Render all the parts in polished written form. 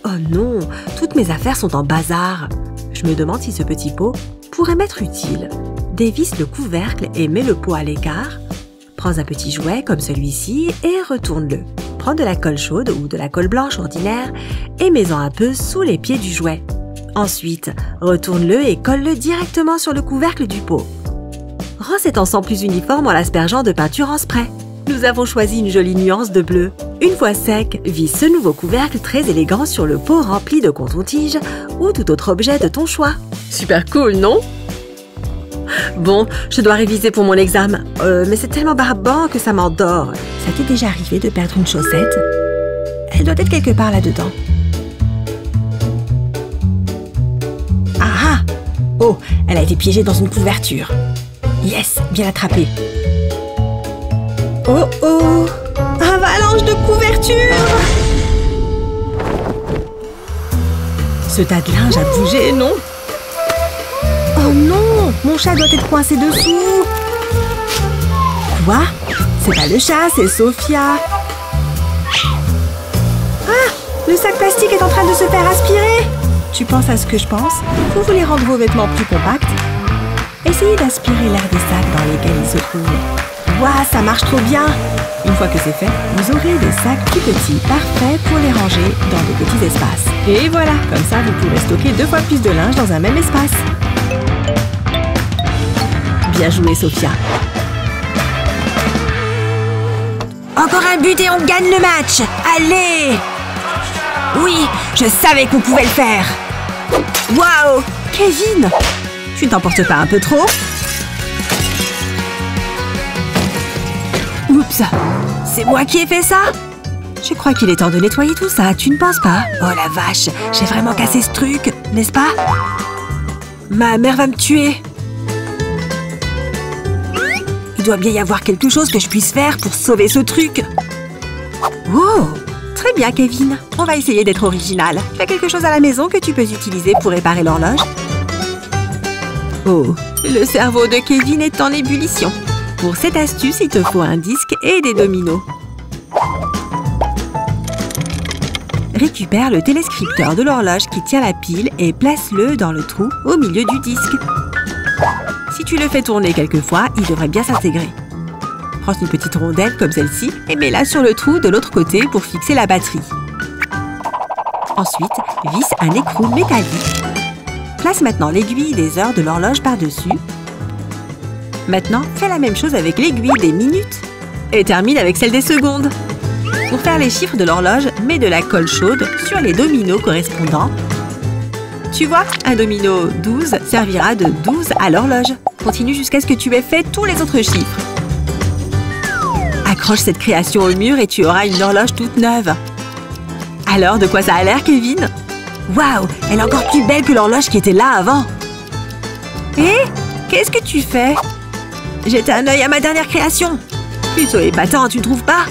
Oh non, toutes mes affaires sont en bazar. Je me demande si ce petit pot pourrait m'être utile. Dévisse le couvercle et mets le pot à l'écart. Prends un petit jouet comme celui-ci et retourne-le. Prends de la colle chaude ou de la colle blanche ordinaire et mets-en un peu sous les pieds du jouet. Ensuite, retourne-le et colle-le directement sur le couvercle du pot. Rends cet ensemble plus uniforme en l'aspergeant de peinture en spray. Nous avons choisi une jolie nuance de bleu. Une fois sec, visse ce nouveau couvercle très élégant sur le pot rempli de coton-tige ou tout autre objet de ton choix. Super cool, non? Bon, je dois réviser pour mon examen. Mais c'est tellement barbant que ça m'endort. Ça t'est déjà arrivé de perdre une chaussette? Elle doit être quelque part là-dedans. Ah! Oh, elle a été piégée dans une couverture. Yes, bien attrapée. Oh oh! Avalanche de couverture! Ce tas de linge a bougé, non? Oh non! Mon chat doit être coincé dessous! Quoi? C'est pas le chat, c'est Sophia! Ah! Le sac plastique est en train de se faire aspirer! Tu penses à ce que je pense? Vous voulez rendre vos vêtements plus compacts? Essayez d'aspirer l'air des sacs dans lesquels ils se trouvent. Waouh, ça marche trop bien! Une fois que c'est fait, vous aurez des sacs plus petits, parfaits pour les ranger dans de petits espaces. Et voilà, comme ça vous pourrez stocker 2 fois plus de linge dans un même espace. Bien joué, Sophia. Encore un but et on gagne le match! Allez! Oui, je savais qu'on pouvait le faire! Waouh! Kevin! Tu ne t'emportes pas un peu trop? Oups! C'est moi qui ai fait ça? Je crois qu'il est temps de nettoyer tout ça, tu ne penses pas? Oh la vache, j'ai vraiment cassé ce truc, n'est-ce pas? Ma mère va me tuer! Il doit bien y avoir quelque chose que je puisse faire pour sauver ce truc. Oh! Très bien, Kevin. On va essayer d'être original. Tu as quelque chose à la maison que tu peux utiliser pour réparer l'horloge? Oh! Le cerveau de Kevin est en ébullition. Pour cette astuce, il te faut un disque et des dominos. Récupère le téléscripteur de l'horloge qui tient la pile et place-le dans le trou au milieu du disque. Si tu le fais tourner quelques fois, il devrait bien s'intégrer. Prends une petite rondelle comme celle-ci et mets-la sur le trou de l'autre côté pour fixer la batterie. Ensuite, visse un écrou métallique. Place maintenant l'aiguille des heures de l'horloge par-dessus. Maintenant, fais la même chose avec l'aiguille des minutes. Et termine avec celle des secondes. Pour faire les chiffres de l'horloge, mets de la colle chaude sur les dominos correspondants. Tu vois, un domino 12 servira de 12 à l'horloge. Continue jusqu'à ce que tu aies fait tous les autres chiffres. Accroche cette création au mur et tu auras une horloge toute neuve. Alors, de quoi ça a l'air, Kevin? Waouh, elle est encore plus belle que l'horloge qui était là avant. Hé, qu'est-ce que tu fais? Jette un œil à ma dernière création. Plutôt épatant, tu ne trouves pas?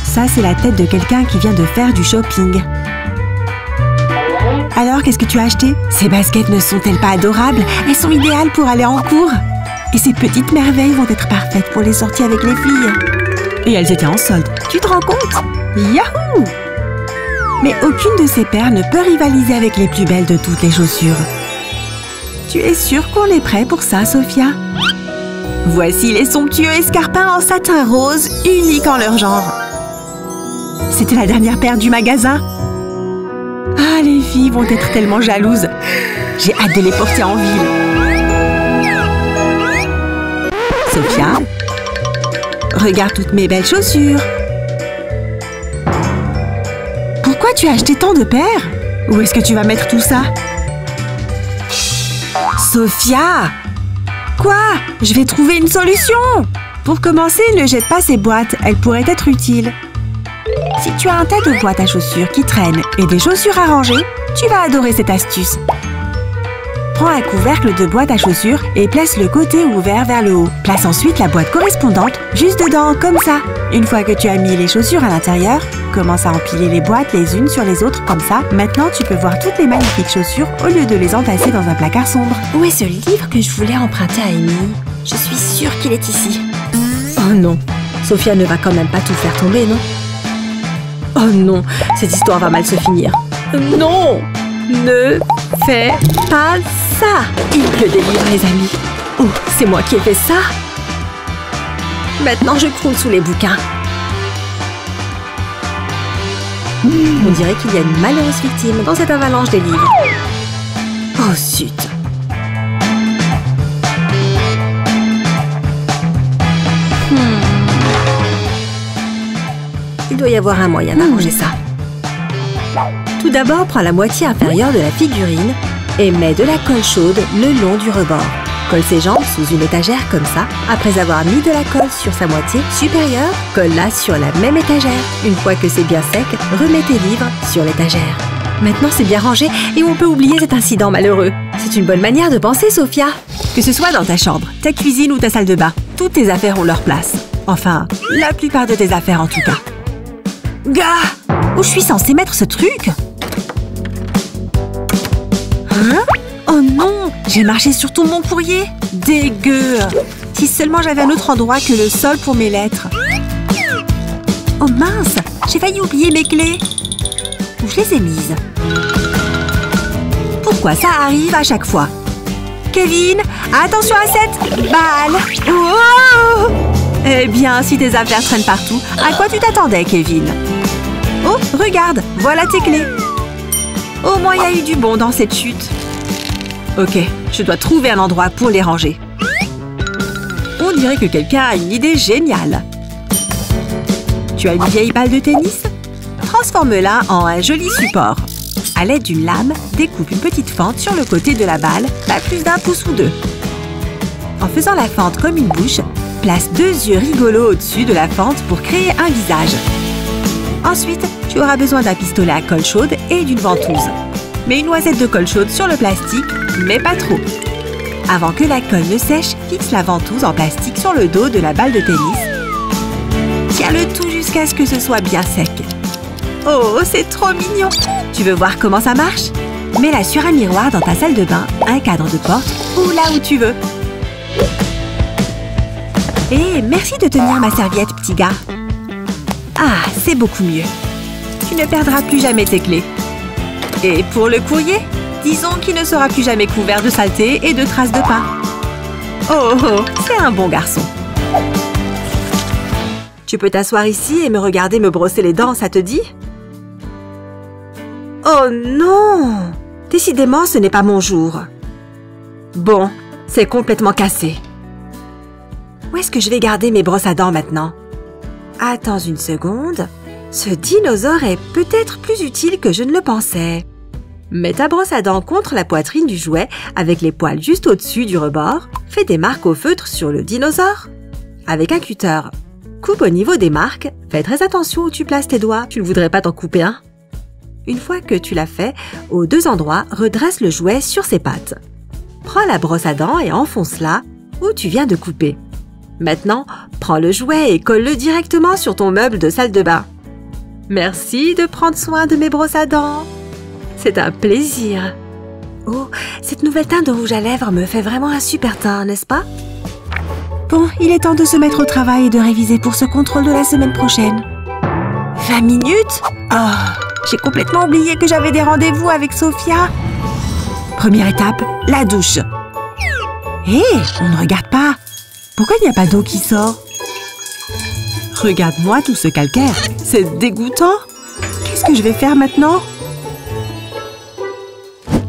Ça, c'est la tête de quelqu'un qui vient de faire du shopping. Alors, qu'est-ce que tu as acheté? Ces baskets ne sont-elles pas adorables? Elles sont idéales pour aller en cours. Et ces petites merveilles vont être parfaites pour les sorties avec les filles. Et elles étaient en solde. Tu te rends compte? Yahoo! Mais aucune de ces paires ne peut rivaliser avec les plus belles de toutes les chaussures. Tu es sûre qu'on est prêt pour ça, Sophia? Voici les somptueux escarpins en satin rose, uniques en leur genre. C'était la dernière paire du magasin. Ah, les filles vont être tellement jalouses. J'ai hâte de les porter en ville. Sophia, regarde toutes mes belles chaussures. Pourquoi tu as acheté tant de paires? Où est-ce que tu vas mettre tout ça? Sophia! Quoi? Je vais trouver une solution! Pour commencer, ne jette pas ces boîtes, elles pourraient être utiles. Si tu as un tas de boîtes à chaussures qui traînent et des chaussures à ranger, tu vas adorer cette astuce. Prends un couvercle de boîte à chaussures et place le côté ouvert vers le haut. Place ensuite la boîte correspondante juste dedans, comme ça. Une fois que tu as mis les chaussures à l'intérieur, commence à empiler les boîtes les unes sur les autres, comme ça. Maintenant, tu peux voir toutes les magnifiques chaussures au lieu de les entasser dans un placard sombre. Où est ce livre que je voulais emprunter à Amy? Je suis sûre qu'il est ici. Oh non! Sophia ne va quand même pas tout faire tomber, non? Oh non, cette histoire va mal se finir. Non! Ne fais pas ça! Il pleut des livres, les amis. Oh, c'est moi qui ai fait ça? Maintenant, je croule sous les bouquins. On dirait qu'il y a une malheureuse victime dans cette avalanche des livres. Oh, zut! Il doit y avoir un moyen d'arranger ça. Tout d'abord, prends la moitié inférieure de la figurine et mets de la colle chaude le long du rebord. Colle ses jambes sous une étagère comme ça. Après avoir mis de la colle sur sa moitié supérieure, colle-la sur la même étagère. Une fois que c'est bien sec, remets tes livres sur l'étagère. Maintenant, c'est bien rangé et on peut oublier cet incident malheureux. C'est une bonne manière de penser, Sophia. Que ce soit dans ta chambre, ta cuisine ou ta salle de bain, toutes tes affaires ont leur place. Enfin, la plupart de tes affaires en tout cas. Gars! Où je suis censée mettre ce truc? Hein? Oh non! J'ai marché sur tout mon courrier! Dégueu! Si seulement j'avais un autre endroit que le sol pour mes lettres. Oh mince! J'ai failli oublier mes clés. Où je les ai mises? Pourquoi ça arrive à chaque fois? Kevin! Attention à cette balle! Oh! Eh bien, si tes affaires traînent partout, à quoi tu t'attendais, Kevin? Oh, regarde! Voilà tes clés! Au moins, il y a eu du bon dans cette chute. Ok, je dois trouver un endroit pour les ranger. On dirait que quelqu'un a une idée géniale. Tu as une vieille balle de tennis? Transforme-la en un joli support. À l'aide d'une lame, découpe une petite fente sur le côté de la balle, pas plus d'1 pouce ou 2. En faisant la fente comme une bouche, place 2 yeux rigolos au-dessus de la fente pour créer un visage. Ensuite, tu auras besoin d'un pistolet à colle chaude et d'une ventouse. Mets une noisette de colle chaude sur le plastique, mais pas trop. Avant que la colle ne sèche, fixe la ventouse en plastique sur le dos de la balle de tennis. Tiens le tout jusqu'à ce que ce soit bien sec. Oh, c'est trop mignon! Tu veux voir comment ça marche? Mets-la sur un miroir dans ta salle de bain, un cadre de porte ou là où tu veux. Et merci de tenir ma serviette, petit gars. Ah, c'est beaucoup mieux. Tu ne perdras plus jamais tes clés. Et pour le courrier, disons qu'il ne sera plus jamais couvert de saleté et de traces de pas. Oh, oh, c'est un bon garçon. Tu peux t'asseoir ici et me regarder me brosser les dents, ça te dit? Oh non! Décidément, ce n'est pas mon jour. Bon, c'est complètement cassé. Où est-ce que je vais garder mes brosses à dents maintenant? Attends une seconde. Ce dinosaure est peut-être plus utile que je ne le pensais. Mets ta brosse à dents contre la poitrine du jouet avec les poils juste au-dessus du rebord. Fais des marques au feutre sur le dinosaure. Avec un cutter, coupe au niveau des marques. Fais très attention où tu places tes doigts. Tu ne voudrais pas t'en couper un? Une fois que tu l'as fait, aux 2 endroits, redresse le jouet sur ses pattes. Prends la brosse à dents et enfonce-la où tu viens de couper. Maintenant, prends le jouet et colle-le directement sur ton meuble de salle de bain. Merci de prendre soin de mes brosses à dents. C'est un plaisir. Oh, cette nouvelle teinte de rouge à lèvres me fait vraiment un super teint, n'est-ce pas? Bon, il est temps de se mettre au travail et de réviser pour ce contrôle de la semaine prochaine. 20 minutes? Oh, j'ai complètement oublié que j'avais des rendez-vous avec Sophia. Première étape, la douche. Hé, on ne regarde pas. Pourquoi il n'y a pas d'eau qui sort? Regarde-moi tout ce calcaire. C'est dégoûtant. Qu'est-ce que je vais faire maintenant?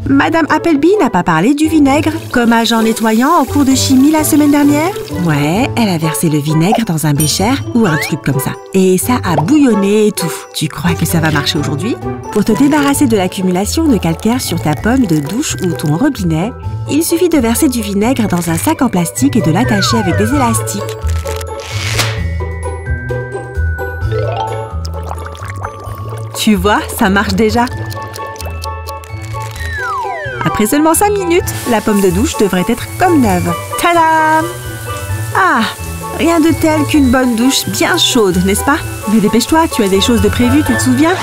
Madame Appleby n'a pas parlé du vinaigre comme agent nettoyant en cours de chimie la semaine dernière? Ouais, elle a versé le vinaigre dans un bécher ou un truc comme ça. Et ça a bouillonné et tout. Tu crois que ça va marcher aujourd'hui? Pour te débarrasser de l'accumulation de calcaire sur ta pomme de douche ou ton robinet, il suffit de verser du vinaigre dans un sac en plastique et de l'attacher avec des élastiques. Tu vois, ça marche déjà. Après seulement 5 minutes, la pomme de douche devrait être comme neuve. Tadam! Ah, rien de tel qu'une bonne douche bien chaude, n'est-ce pas? Mais dépêche-toi, tu as des choses de prévues, tu te souviens?